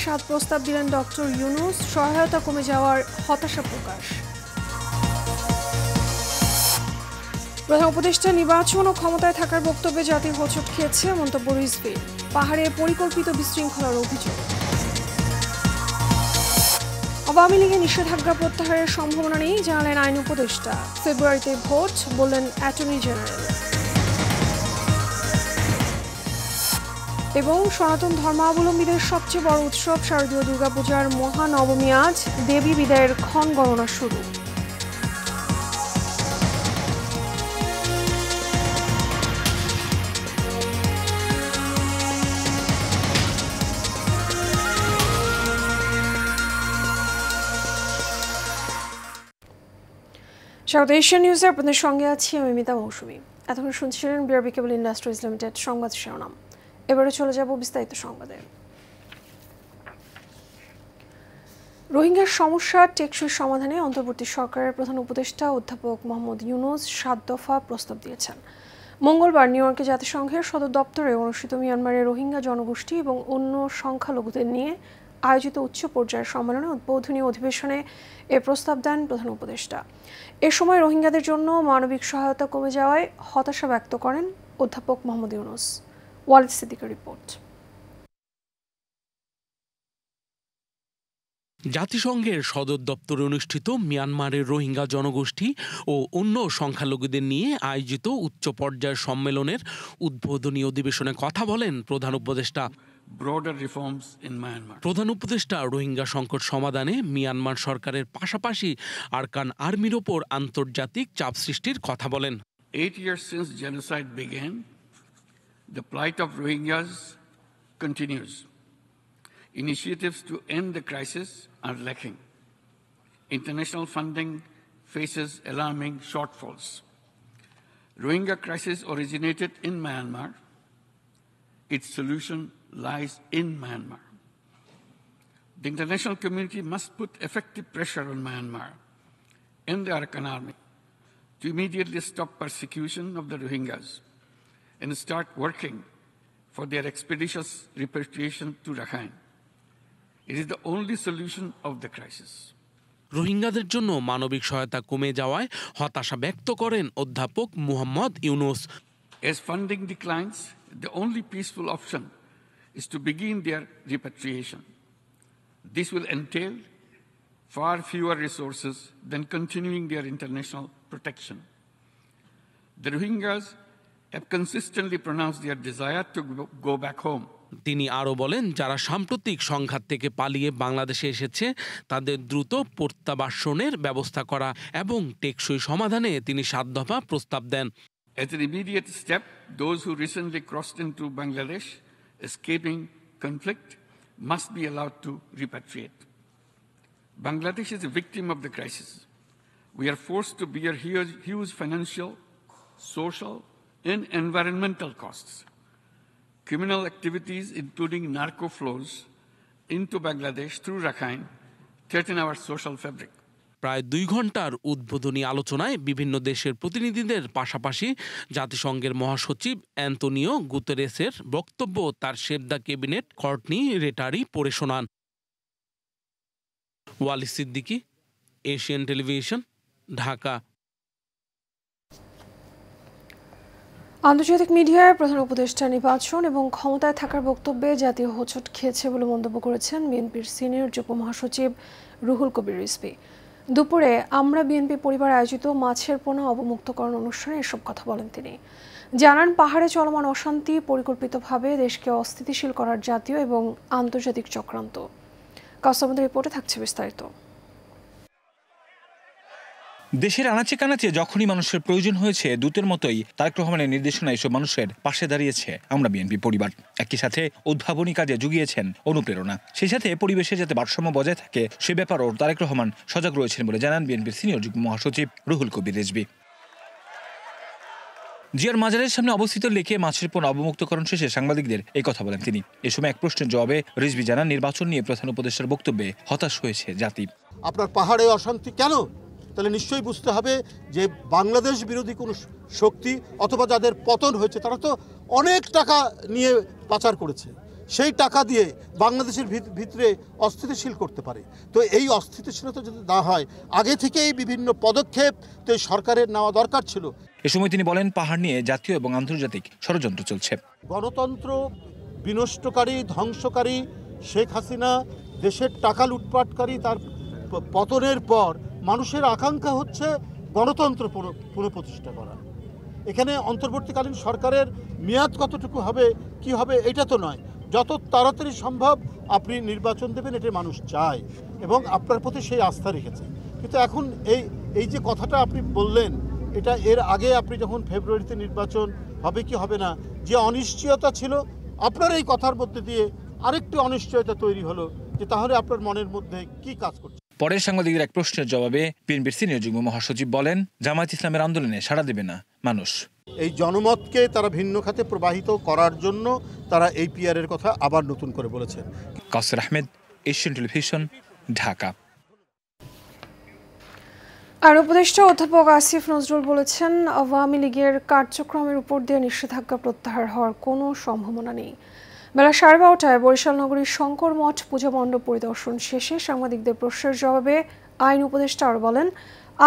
7 প্রস্তাব দিলেন ডক্টর ইউনূস, সহায়তা কমে যাওয়ার হতাশা প্রকাশ। প্রধান উপদেষ্টা নির্বাচন ও ক্ষমতায় থাকার বক্তব্যে জাতির হোঁচট খেয়েছে মন্তব্য রিজভীর। পাহাড়ে পরিকল্পিত বিশৃঙ্খলার অভিযোগ। আওয়ামী লীগের নিষেধাজ্ঞা প্রত্যাহারের সম্ভাবনা নেই জানালেন আইন উপদেষ্টা। ফেব্রুয়ারিতে ভোট, বললেন অ্যাটর্নি জেনারেল। এবং সনাতন ধর্মাবলম্বীদের সবচেয়ে বড় উৎসব শারদীয় দুর্গাপূজার মহানবমী আজ, দেবী বিদায়ের ক্ষণ গণনা শুরু। স্বাগত এশিয়ান নিউজে, আপনাদের সঙ্গে আছি আমি মিতা মৌসুমী। এতক্ষণ শুনছিলেন বিআরবি কেবল ইন্ডাস্ট্রিজ লিমিটেড সংবাদ শিরোনাম। এবারে চলে যাব বিস্তারিত সংবাদে। রোহিঙ্গার সমস্যার টেকসই সমাধানে অন্তর্বর্তী সরকারের প্রধান উপদেষ্টা অধ্যাপক মোহাম্মদ ইউনূস 7 দফা প্রস্তাব দিয়েছেন। মঙ্গলবার নিউ ইয়র্কে জাতিসংঘের সদর দপ্তরে অনুষ্ঠিত মিয়ানমারের রোহিঙ্গা জনগোষ্ঠী এবং অন্য সংখ্যালঘুদের নিয়ে আয়োজিত উচ্চ পর্যায়ের সম্মেলনে উদ্বোধনী অধিবেশনে এ প্রস্তাব দেন প্রধান উপদেষ্টা। এ সময় রোহিঙ্গাদের জন্য মানবিক সহায়তা কমে যাওয়ায় হতাশা ব্যক্ত করেন অধ্যাপক মোহাম্মদ ইউনূস। ওয়ালিদ সিদ্দিকের রিপোর্ট। জাতিসংঘের সদর দপ্তরে অনুষ্ঠিত মিয়ানমারের রোহিঙ্গা জনগোষ্ঠী ও অন্য সংখ্যালঘুদের নিয়ে আয়োজিত উচ্চ পর্যায়ের সম্মেলনের উদ্বোধনী অধিবেশনে কথা বলেন প্রধান উপদেষ্টা। প্রধান উপদেষ্টা রোহিঙ্গা সংকট সমাধানে মিয়ানমার সরকারের পাশাপাশি আরকান আর্মির ওপর আন্তর্জাতিক চাপ সৃষ্টির কথা বলেন। 8 years since genocide began, the plight of Rohingyas continues. Initiatives to end the crisis are lacking. International funding faces alarming shortfalls. Rohingya crisis originated in Myanmar. Its solution lies in Myanmar. The international community must put effective pressure on Myanmar and the Arakan army to immediately stop persecution of the Rohingyas and start working for their expeditious repatriation to Rakhine. It is the only solution of the crisis. রোহিঙ্গাদের জন্য মানবিক সহায়তা কমে যাওয়ায় হতাশা ব্যক্ত করেন অধ্যাপক Mohammad Yunus. As funding declines, the only peaceful option is to begin their repatriation. This will entail far fewer resources than continuing their international protection. The Rohingyas have consistently pronounced their desire to go back home. তিনি আরও বলেন, যারা সাম্প্রতিক সংঘাত থেকে পালিয়ে বাংলাদেশে এসেছে তাদের দ্রুত প্রত্যাবাসনের ব্যবস্থা করা এবং টেকসই সমাধানে তিনি 7 দফা প্রস্তাব দেন। As an immediate step, those who recently crossed into Bangladesh escaping conflict must be allowed to repatriate. Bangladesh is a victim of the crisis. We are forced to bear huge financial, social, and environmental costs. Criminal activities, including narco flows into Bangladesh through Rakhine, threaten our social fabric. প্রায় 2 ঘন্টার উদ্বোধনী আলোচনায় বিভিন্ন দেশের প্রতিনিধিদের পাশাপাশি জাতিসংঘের মহাসচিব অ্যান্তোনিও গুতেরেসের বক্তব্য তার সেভ দ্য ক্যাবিনেট কর্টনি রেটারি পড়ে শোনান। Walid Siddiqui, Asian television, Dhaka. আন্তর্জাতিক মিডিয়ায় প্রধান উপদেষ্টা নির্বাচন এবং ক্ষমতায় থাকার বক্তব্যে জাতীয় হোঁচট খেয়েছে বলে মন্তব্য করেছেন বিএনপির সিনিয়র যুগ্ম মহাসচিব রুহুল কবির রিজভী। দুপুরে আমরা বিএনপি পরিবার আয়োজিত মাছের পোনা অবমুক্তকরণ অনুষ্ঠানে এসব কথা বলেন তিনি। জানান, পাহাড়ে চলমান অশান্তি পরিকল্পিতভাবে দেশকে অস্থিতিশীল করার জাতীয় এবং আন্তর্জাতিক চক্রান্ত। কাউসার রিপোর্টে থাকছে বিস্তারিত। দেশের আনাচে কানাচে যখনই মানুষের প্রয়োজন হয়েছে, দূতের মতোই তারেক রহমানের নির্দেশনা এসব মানুষের পাশে দাঁড়িয়েছে আমরা বিএনপি পরিবার। একই সাথে উদ্ভাবনী কাজে জুগিয়েছেন অনুপ্রেরণা। সেই সাথে পরিবেশে যাতে ভারসাম্য বজায় থাকে সে ব্যাপারেও তারেক রহমান সজাগ রয়েছেন বলে জানান বিএনপির সিনিয়র যুগ্ম মহাসচিব রুহুল কবির রিজভী। জিয়ার মাজারের সামনে অবস্থিত লেকে মাছের পোনা অবমুক্তকরণ শেষে সাংবাদিকদের এই কথা বলেন তিনি। এ সময় এক প্রশ্নের জবাবে রিজভী জানান, নির্বাচন নিয়ে প্রধান উপদেষ্টার বক্তব্যে হতাশ হয়েছে জাতি। আপনার পাহাড়ে অশান্তি কেন? তাহলে নিশ্চয়ই বুঝতে হবে যে বাংলাদেশ বিরোধী কোনো শক্তি অথবা যাদের পতন হয়েছে তারা তো অনেক টাকা নিয়ে পাচার করেছে, সেই টাকা দিয়ে বাংলাদেশের ভিতরে অস্থিতিশীল করতে পারে। তো এই অস্থিতিশীলতা যদি না হয়, আগে থেকেই বিভিন্ন পদক্ষেপ তো সরকারের নেওয়া দরকার ছিল। এ সময় তিনি বলেন, পাহাড় নিয়ে জাতীয় এবং আন্তর্জাতিক ষড়যন্ত্র চলছে। গণতন্ত্র বিনষ্টকারী, ধ্বংসকারী শেখ হাসিনা দেশের টাকা লুটপাটকারী, তার পতনের পর মানুষের আকাঙ্ক্ষা হচ্ছে গণতন্ত্র পুনঃপ্রতিষ্ঠা করা। এখানে অন্তর্বর্তীকালীন সরকারের মেয়াদ কতটুকু হবে, কি হবে, এটা তো নয়। যত তাড়াতাড়ি সম্ভব আপনি নির্বাচন দেবেন, এটা মানুষ চায় এবং আপনার প্রতি সেই আস্থা রেখেছে। কিন্তু এখন এই যে কথাটা আপনি বললেন, এটা এর আগে আপনি যখন ফেব্রুয়ারিতে নির্বাচন হবে কি হবে না, যে অনিশ্চয়তা ছিল, আপনার এই কথার মধ্যে দিয়ে আরেকটি অনিশ্চয়তা তৈরি হলো যে তাহলে আপনার মনের মধ্যে কি কাজ করছে। পরে সাংবাদিকদের এক প্রশ্নের জবাবে বিএনপির সিনিয়র যুগ্ম মহাসচিব বলেন, জামায়াত ইসলামের আন্দোলনে সাড়া দেবে না মানুষ। এই জনমতকে তারা ভিন্ন খাতে প্রবাহিত করার জন্য তারা এই পিআরের কথা আবার নতুন করে বলেছেন। কাউসার আহমেদ, এশিয়ান টেলিভিশন, ঢাকা। আইন উপদেষ্টা অধ্যাপক আসিফ নজরুল বলেছেন, আওয়ামী লীগের কার্যক্রমের উপর দিয়ে নিষেধাজ্ঞা প্রত্যাহার হওয়ার কোনো সম্ভাবনা নেই। বেলা 12:30টায় বরিশাল নগরীর শঙ্কর মঠ পূজা মণ্ডপ পরিদর্শন শেষে সাংবাদিকদের প্রশ্নের জবাবে আইন উপদেষ্টা আরও বলেন,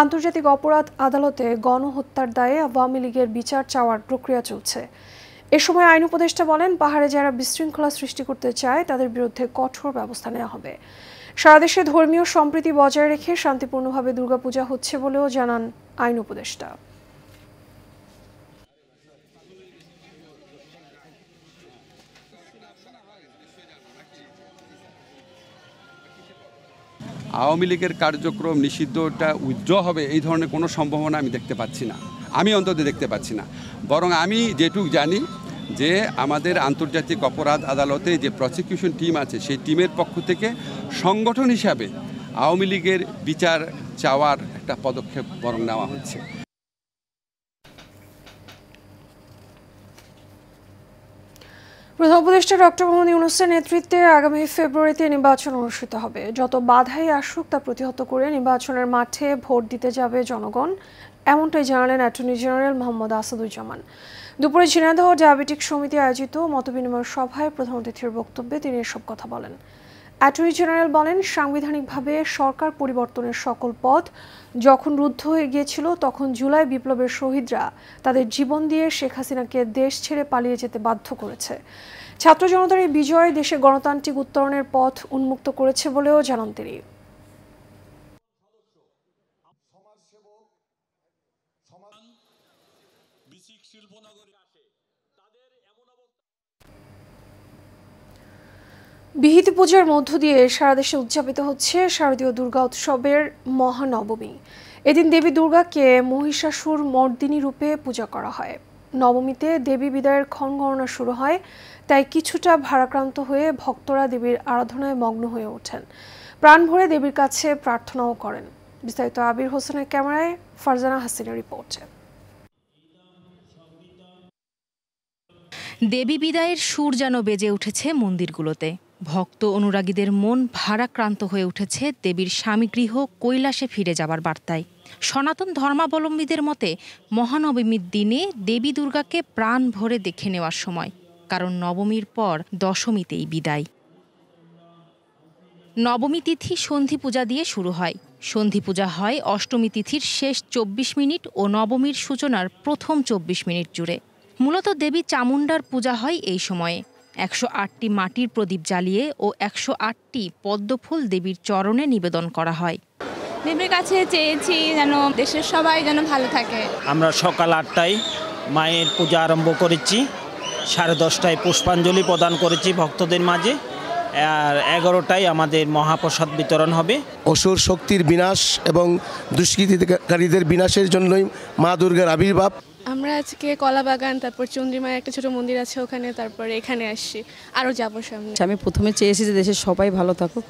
আন্তর্জাতিক অপরাধ আদালতে গণহত্যার দায়ে আওয়ামী লীগের বিচার চাওয়ার প্রক্রিয়া চলছে। এ সময় আইন উপদেষ্টা বলেন, পাহাড়ে যারা বিশৃঙ্খলা সৃষ্টি করতে চায় তাদের বিরুদ্ধে কঠোর ব্যবস্থা নেওয়া হবে। সারা দেশে ধর্মীয় সম্প্রীতি বজায় রেখে শান্তিপূর্ণভাবে দুর্গাপূজা হচ্ছে বলেও জানান আইন উপদেষ্টা। আওয়ামী লীগের কার্যক্রম নিষিদ্ধটা উইথড্র হবে এই ধরনের কোনো সম্ভাবনা আমি দেখতে পাচ্ছি না, আমি অন্তত দেখতে পাচ্ছি না। বরং আমি যেটুকু জানি যে আমাদের আন্তর্জাতিক অপরাধ আদালতে যে প্রসিকিউশন টিম আছে, সেই টিমের পক্ষ থেকে সংগঠন হিসাবে আওয়ামী লীগের বিচার চাওয়ার একটা পদক্ষেপ বরং নেওয়া হচ্ছে। প্রধান উপদেষ্টা ডক্টর মোহাম্মদ ইউনূসের নেতৃত্বে আগামী ফেব্রুয়ারিতে নির্বাচন অনুষ্ঠিত হবে। যত বাধাই আসুক তা প্রতিহত করে নির্বাচনের মাঠে ভোট দিতে যাবে জনগণ, এমনটাই জানালেন অ্যাটর্নি জেনারেল মোহাম্মদ আসাদুজ্জামান। দুপুরে ঝিনাইদহ ডায়াবেটিক সমিতি আয়োজিত মতবিনিময় সভায় প্রধান অতিথির বক্তব্যে তিনি এসব কথা বলেন। অ্যাটর্নি জেনারেল বলেন, সাংবিধানিকভাবে সরকার পরিবর্তনের সকল পথ যখন রুদ্ধ হয়ে গিয়েছিল, তখন জুলাই বিপ্লবের শহীদরা তাদের জীবন দিয়ে শেখ হাসিনাকে দেশ ছেড়ে পালিয়ে যেতে বাধ্য করেছে। ছাত্র জনতার এই বিজয় দেশে গণতান্ত্রিক উত্তরণের পথ উন্মুক্ত করেছে বলেও জানান তিনি। বিহিত পূজার মধ্য দিয়ে সারা দেশে উদযাপিত হচ্ছে শারদীয় দুর্গা উৎসবের মহানবমী। এদিন দেবী দুর্গাকে মহিষাসুর মর্দিনী রূপে পূজা করা হয়। নবমীতে দেবী বিদায়ের ক্ষণ গণনা শুরু হয়, তাই কিছুটা ভারাক্রান্ত হয়ে ভক্তরা দেবীর আরাধনায় মগ্ন হয়ে ওঠেন, প্রাণ ভরে দেবীর কাছে প্রার্থনাও করেন। বিস্তারিত আবির হোসেনের ক্যামেরায় ফারজানা হাসিনের রিপোর্টে। দেবী বিদায়ের সুর যেন বেজে উঠেছে মন্দিরগুলোতে। ভক্ত অনুরাগীদের মন ভারাক্রান্ত হয়ে উঠেছে দেবীর স্বামীগৃহ কৈলাসে ফিরে যাবার বার্তায়। সনাতন ধর্মাবলম্বীদের মতে মহানবমীর দিনে দেবী দুর্গাকে প্রাণ ভরে দেখে নেওয়ার সময়, কারণ নবমীর পর দশমীতেই বিদায়। নবমী তিথি সন্ধি পূজা দিয়ে শুরু হয়। সন্ধি পূজা হয় অষ্টমী তিথির শেষ 24 মিনিট ও নবমীর সূচনার প্রথম 24 মিনিট জুড়ে। মূলত দেবী চামুণ্ডার পূজা হয় এই সময়ে। 108টি মাটির প্রদীপ জ্বালিয়ে ও 108টি পদ্মফুল দেবীর চরণে নিবেদন করা হয়। দেবীর কাছে চেয়েছি যেন দেশের সবাই যেন ভালো থাকে। আমরা সকাল 8টায় মায়ের পূজা আরম্ভ করেছি, 10:30টায় পুষ্পাঞ্জলি প্রদান করেছি ভক্তদের মাঝে, আর 11টায় আমাদের মহাপ্রসাদ বিতরণ হবে। অসুর শক্তির বিনাশ এবং দুষ্কৃতিকারীদের বিনাশের জন্যই মা দুর্গার আবির্ভাব। আমরা আজকে কলাবাগান, তারপর চন্দ্রিমার একটা ছোট মন্দির আছে ওখানে, তারপরে এখানে আসছি, আরও যাবো সামনে। আমি প্রথমে চেয়েছি যে দেশের সবাই ভালো থাকুক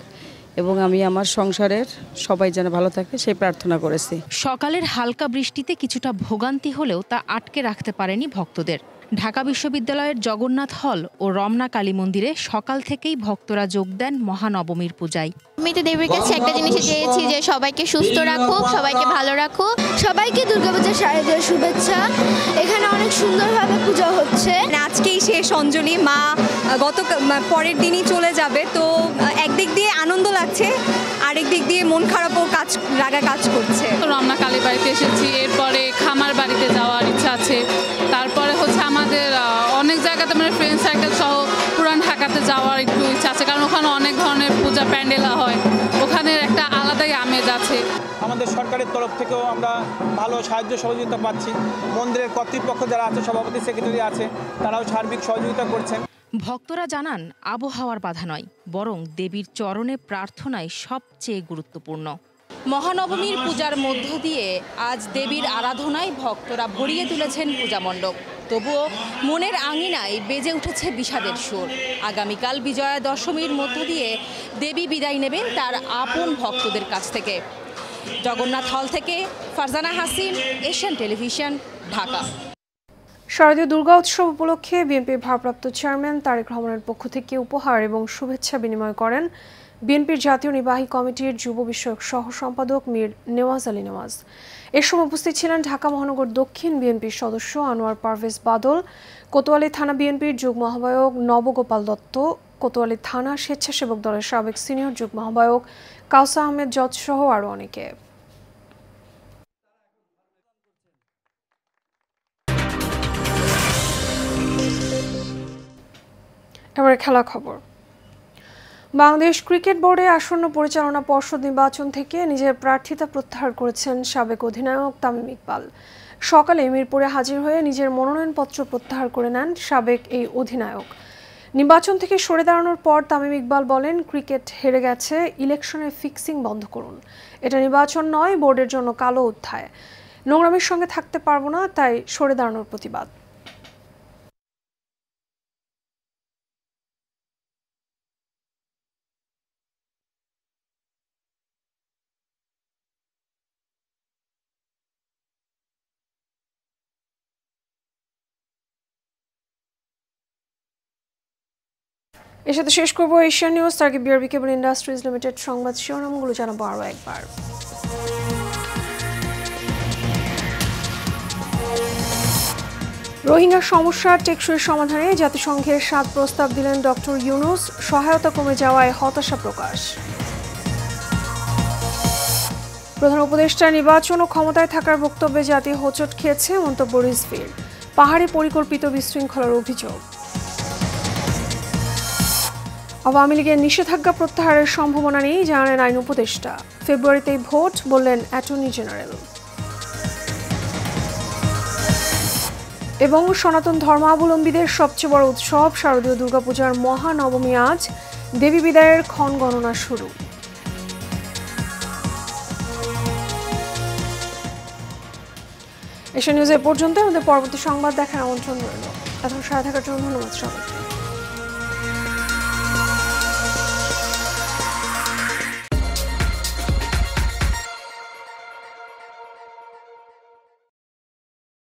এবং আমি আমার সংসারের সবাই যেন ভালো থাকে সেই প্রার্থনা করেছি। সকালের হালকা বৃষ্টিতে কিছুটা ভোগান্তি হলেও তা আটকে রাখতে পারেনি ভক্তদের। ঢাকা বিশ্ববিদ্যালয়ের জগন্নাথ হল ও রমনা কালী মন্দিরে সকাল থেকেই ভক্তরা যোগ দেন মহানবমীর পূজায়। আমি তো দেবীর কাছে একটা জিনিস চেয়েছি যে সবাইকে সুস্থ রাখুক, সবাইকে ভালো রাখুক, সবাইকে দুর্গাপূজার শারদীয় শুভেচ্ছা। এখানে অনেক সুন্দরভাবে পূজা হচ্ছে। আজকে শেষ অঞ্জলি, মা পরের দিনই চলে যাবে। তো একদিক দিয়ে আনন্দ লাগছে, আরেক দিক দিয়ে মন খারাপও লাগা কাজ করছে। রমনা কালী বাড়িতে এসেছি, এরপরে খামার বাড়িতে যাওয়ার ইচ্ছা আছে, তারপরে হচ্ছে আমাদের অনেক জায়গাতে মানে ফ্রেন্ড সার্কেল সহ পুরান ঢাকাতে যাওয়ার একটু ইচ্ছা আছে, কারণ ওখানে অনেক ধরনের পূজা প্যান্ডেল হয়, ওখানের একটা আলাদাই আমেজ আছে। আমাদের সরকারের তরফ থেকেও আমরা ভালো সাহায্য সহযোগিতা পাচ্ছি। মন্দিরের কর্তৃপক্ষ যারা আছে, সভাপতি সেক্রেটারি আছে, তারাও সার্বিক সহযোগিতা করছেন। ভক্তরা জানান আবহাওয়ার বাধা নয়, বরং দেবীর চরণে প্রার্থনাই সবচেয়ে গুরুত্বপূর্ণ। মহানবমীর পূজার মধ্য দিয়ে আজ দেবীর আরাধনায় ভক্তরা ভরিয়ে তুলেছেন পূজা মণ্ডপ। তবুও মনের আঙিনায় বেজে উঠেছে বিষাদের সুর। আগামীকাল বিজয়া দশমীর মধ্য দিয়ে দেবী বিদায় নেবেন তার আপন ভক্তদের কাছ থেকে। জগন্নাথ হল থেকে ফারজানা হাসিন, এশিয়ান টেলিভিশন, ঢাকা। শারদীয় দুর্গা উৎসব উপলক্ষে বিএনপির ভারপ্রাপ্ত চেয়ারম্যান তারেক রহমানের পক্ষ থেকে উপহার এবং শুভেচ্ছা বিনিময় করেন বিএনপির জাতীয় নির্বাহী কমিটির যুব বিষয়ক সহ সম্পাদক মীর নেওয়াজ আলী নেওয়াজ। এ সময় উপস্থিত ছিলেন ঢাকা মহানগর দক্ষিণ বিএনপির সদস্য আনোয়ার পারভেজ বাদল, কোতোয়ালী থানা বিএনপির যুগ্ম আহ্বায়ক নবগোপাল দত্ত, কোতোয়ালী থানা স্বেচ্ছাসেবক দলের সাবেক সিনিয়র যুগ্ম আহ্বায়ক কাউসা আহমেদ জজ সহ আরও অনেকে। এবারে খেলা খবর। বাংলাদেশ ক্রিকেট বোর্ডে আসন্ন পরিচালনা পর্ষদ নির্বাচন থেকে নিজের প্রার্থিতা প্রত্যাহার করেছেন সাবেক অধিনায়ক তামিম ইকবাল। সকালে মিরপুরে হাজির হয়ে নিজের মনোনয়নপত্র প্রত্যাহার করে নেন সাবেক এই অধিনায়ক। নির্বাচন থেকে সরে দাঁড়ানোর পর তামিম ইকবাল বলেন, ক্রিকেট হেরে গেছে, ইলেকশনের ফিক্সিং বন্ধ করুন। এটা নির্বাচন নয়, বোর্ডের জন্য কালো অধ্যায়। নোংরামির সঙ্গে থাকতে পারবো না, তাই সরে দাঁড়ানোর প্রতিবাদ। এর সাথে শেষ করবো এশিয়ান নিউজ। তার আগে বিআরবি কেবল ইন্ডাস্ট্রিজ লিমিটেড সংবাদ শিরোনামগুলো জানাবো আরও একবার। রোহিঙ্গা সমস্যার টেকসই সমাধানে জাতিসংঘের 7 প্রস্তাব দিলেন ডক্টর ইউনুস। সহায়তা কমে যাওয়ায় হতাশা প্রকাশ। প্রধান উপদেষ্টা নির্বাচন ও ক্ষমতায় থাকার বক্তব্যে জাতি হোঁচট খেয়েছে, মন্তব্য রিজভীর। পাহাড়ে পরিকল্পিত বিশৃঙ্খলার অভিযোগ। আওয়ামী লীগের নিষেধাজ্ঞা প্রত্যাহারের সম্ভাবনা নেই, জানালেন আইন উপদেষ্টা। ফেব্রুয়ারিতেই ভোট, বললেন অ্যাটর্নি জেনারেল। এবং সনাতন ধর্মাবলম্বীদের সবচেয়ে বড় উৎসব শারদীয় দুর্গাপূজার মহানবমী আজ, দেবী বিদায়ের ক্ষণ গণনা শুরু। এশিয়া নিউজ এ পর্যন্ত। আমাদের পরবর্তী সংবাদ দেখার আমন্ত্রণ রইল। এখন সাথে থাকার জন্য ধন্যবাদ সবাইকে।